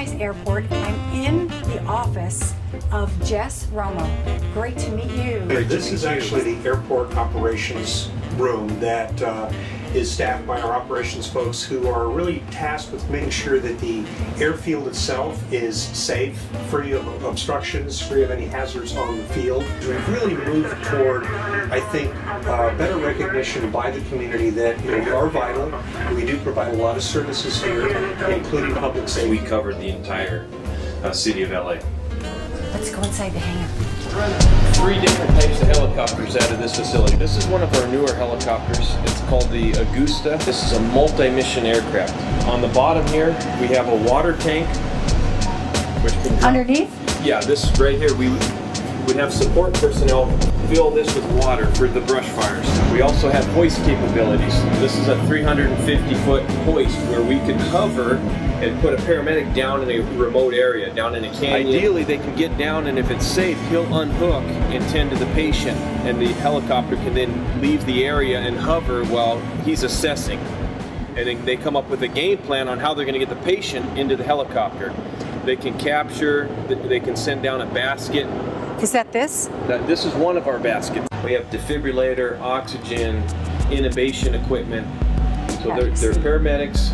Nuys Airport. I'm in the office of Jess Romo. Great to meet you. This is actually the airport operations room that is staffed by our operations folks who are really tasked with making sure that the airfield itself is safe, free of obstructions, free of any hazards on the field. We've really moved toward, I think, better recognition by the community that we are vital. We do provide a lot of services here, including public safety. We covered the entire city of LA. Let's go inside the hangar. 3 different types of helicopters out of this facility. This is one of our newer helicopters. It's called the Augusta. This is a multi-mission aircraft. On the bottom here, we have a water tank, which can drop. Underneath? Yeah, this right here, we would have support personnel fill this with water for the brush fires. We also have hoist capabilities. This is a 350-foot hoist where we could hover and put a paramedic down in a remote area, down in a canyon. Ideally, they can get down, and if it's safe, he'll unhook and tend to the patient, and the helicopter can then leave the area and hover while he's assessing. And then they come up with a game plan on how they're going to get the patient into the helicopter. They can capture, they can send down a basket. Is that this? This is one of our baskets. We have defibrillator, oxygen, intubation equipment. So they're paramedics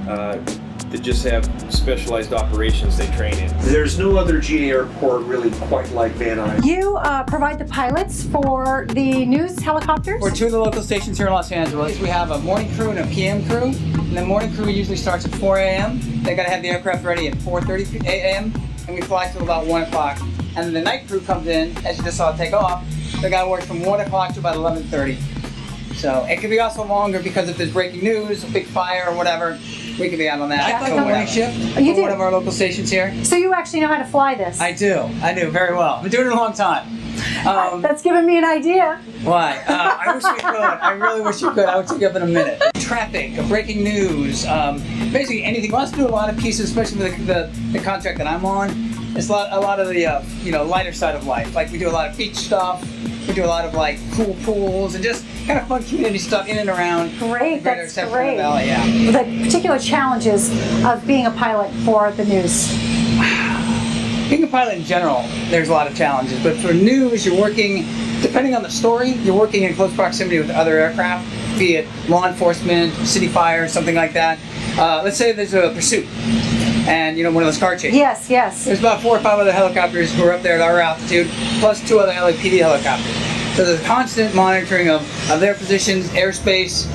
that just have specialized operations they train in. There's no other GA airport really quite like Van Nuys. You provide the pilots for the Nuys helicopters? We're 2 of the local stations here in Los Angeles. We have a morning crew and a PM crew. And the morning crew usually starts at 4 a.m. They gotta have the aircraft ready at 4:30 a.m. and we fly till about 1 o'clock. And then the night crew comes in, as you just saw take off. They gotta work from 1 o'clock to about 11:30. So it could be also longer because if there's breaking news, a big fire or whatever, we could be out on that. I fly morning shift You do? one of our local stations here. So you actually know how to fly this? I do very well. I've been doing it a long time. That's giving me an idea. Why? I wish we could. I really wish we could. I would take you up in a minute. Traffic, breaking news, basically anything. We also do a lot of pieces, especially with the contract that I'm on. It's a lot of the lighter side of life. Like we do a lot of beach stuff. We do a lot of like cool pools and just kind of fun community stuff in and around. Great, that's great. Valley, yeah. The particular challenges of being a pilot for the Nuys. Being a pilot in general, there's a lot of challenges, but for Nuys, you're working, depending on the story, you're working in close proximity with other aircraft, be it law enforcement, city fire, something like that. Let's say there's a pursuit, and one of those car chases. Yes, yes. There's about 4 or 5 other helicopters who are up there at our altitude, plus 2 other LAPD helicopters. So there's constant monitoring of their positions, airspace,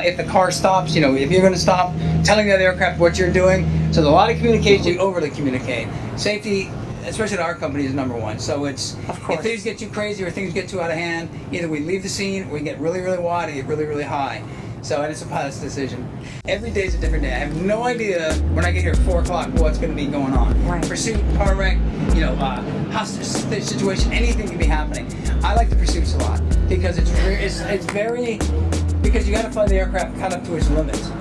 if the car stops, if you're going to stop, telling the other aircraft what you're doing. So there's a lot of communication, you overly communicate. Safety, especially at our company, is number 1. So it's, if things get too crazy or things get too out of hand, either we leave the scene or we get really, really wide or get really, really high. So, and it's a pilot's decision. Every day is a different day. I have no idea when I get here at 4 o'clock what's going to be going on. Right. Pursuit, car wreck, hostage situation, anything can be happening. I like the pursuits a lot because it's very, because you got to fly the aircraft kind of to its limits.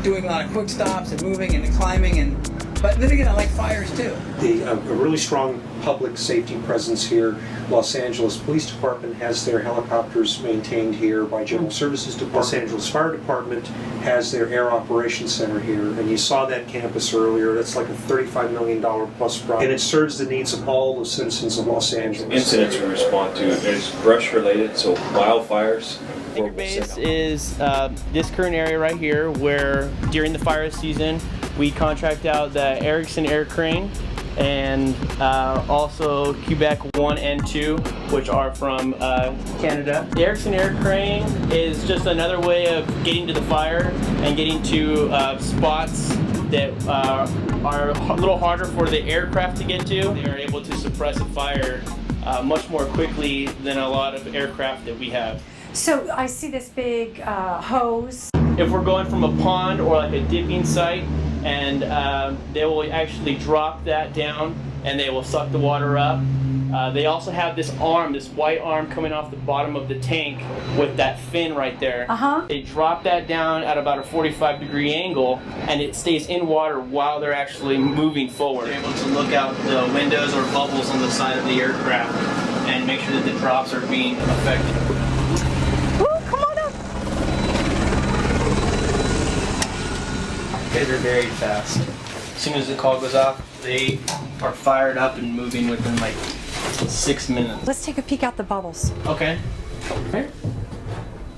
Doing a lot of quick stops and moving and climbing but then again, I like fires too. A really strong public safety presence here. Los Angeles Police Department has their helicopters maintained here by General Services Department. Los Angeles Fire Department has their Air Operations Center here, and you saw that campus earlier. That's like a $35 million plus project, and it serves the needs of all the citizens of Los Angeles. Incidents we respond to is brush related, so wildfires. Hangar base is this current area right here where during the fire season we contract out the Erickson Air Crane and also Quebec 1 and 2, which are from Canada. The Erickson Air Crane is just another way of getting to the fire and getting to spots that are a little harder for the aircraft to get to. They are able to suppress a fire much more quickly than a lot of aircraft that we have. So I see this big hose. If we're going from a pond or like a dipping site, and they will actually drop that down and they will suck the water up. They also have this arm, this white arm coming off the bottom of the tank with that fin right there. They drop that down at about a 45-degree angle and it stays in water while they're actually moving forward. They're able to look out the windows or bubbles on the side of the aircraft and make sure that the drops are being effective. Come on up. They're very fast. As soon as the call goes off, they are fired up and moving within like 6 minutes. Let's take a peek out the bubbles. Okay. Here.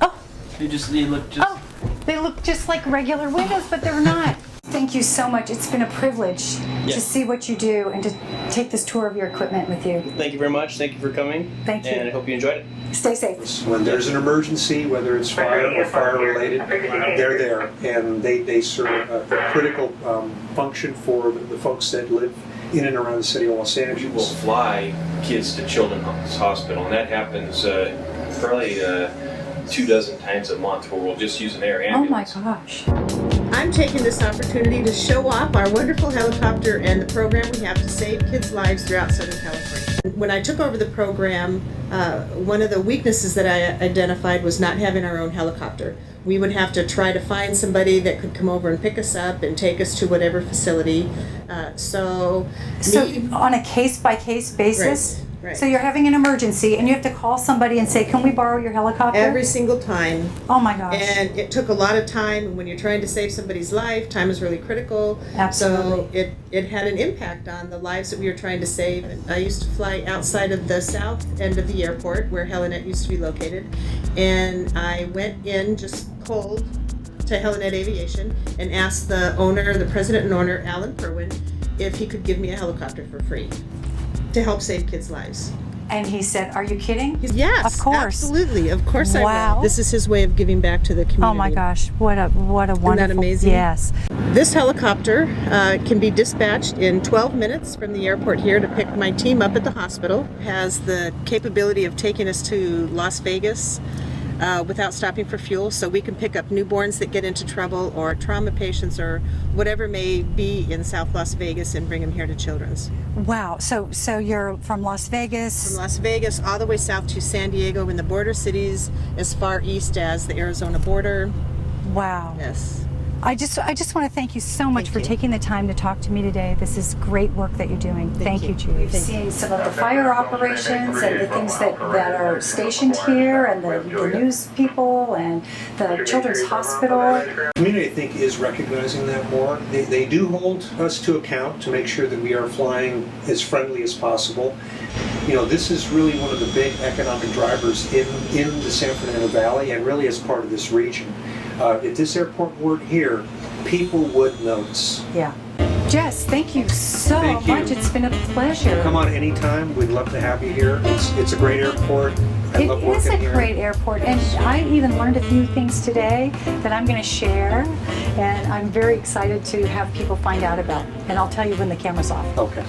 Oh, They look just. oh, they look just like regular windows, but they're not. Thank you so much. It's been a privilege to see what you do and to take this tour of your equipment with you. Thank you very much. Thank you for coming. Thank you. And I hope you enjoyed it. Stay safe. When there's an emergency, whether it's fire or fire related, they're there, and they serve a critical function for the folks that live in and around the city of Los We will Angeles. fly kids to Children's Hospital, and that happens probably 24 times a month, where we'll just use an air Oh my ambulance. gosh. I'm taking this opportunity to show off our wonderful helicopter and the program we have to save kids' lives throughout Southern California. When I took over the program, one of the weaknesses that I identified was not having our own helicopter. We would have to try to find somebody that could come over and pick us up and take us to whatever facility. So on a case-by-case basis? Right. So you're having an emergency and you have to call somebody and say, can we borrow your helicopter? Every single time. Oh my gosh. And it took a lot of time, and when you're trying to save somebody's life, time is really critical. Absolutely. So it had an impact on the lives that we were trying to save. I used to fly outside of the south end of the airport where Helinet used to be located, and I went in just cold to Helinet Aviation and asked the president and owner, Alan Perwin, if he could give me a helicopter for free to help save kids' lives. And he said, are you kidding? Yes, Of course. absolutely. Of course I Wow. will. This is his way of giving back to the community. Oh my gosh, what a wonderful. that amazing? Yes. This helicopter can be dispatched in 12 minutes from the airport here to pick my team up at the hospital. Has the capability of taking us to Las Vegas without stopping for fuel, so we can pick up newborns that get into trouble or trauma patients or whatever may be in South Las Vegas and bring them here to Children's. Wow. So you're from Las Vegas. From Las Vegas all the way south to San Diego in the border cities, as far east as the Arizona border. Wow. Yes. I just want to thank you so much Thank for you. taking the time to talk to me today. This is great work that you're doing. Thank you, you. Judy. We've seen some of the fire operations and the things that are stationed here, and the news people and the children's hospital. The community, I think, is recognizing that more. They do hold us to account to make sure that we are flying as friendly as possible. You know, this is really one of the big economic drivers in the San Fernando Valley, and really as part of this region. If this airport weren't here, people would notice. Yeah. Jess, thank you so Thank you. much. It's been a pleasure. Come on anytime. We'd love to have you here. It's a great airport. I love It is working a here. great airport, and I even learned a few things today that I'm going to share, and I'm very excited to have people find out about. And I'll tell you when the camera's off. Okay.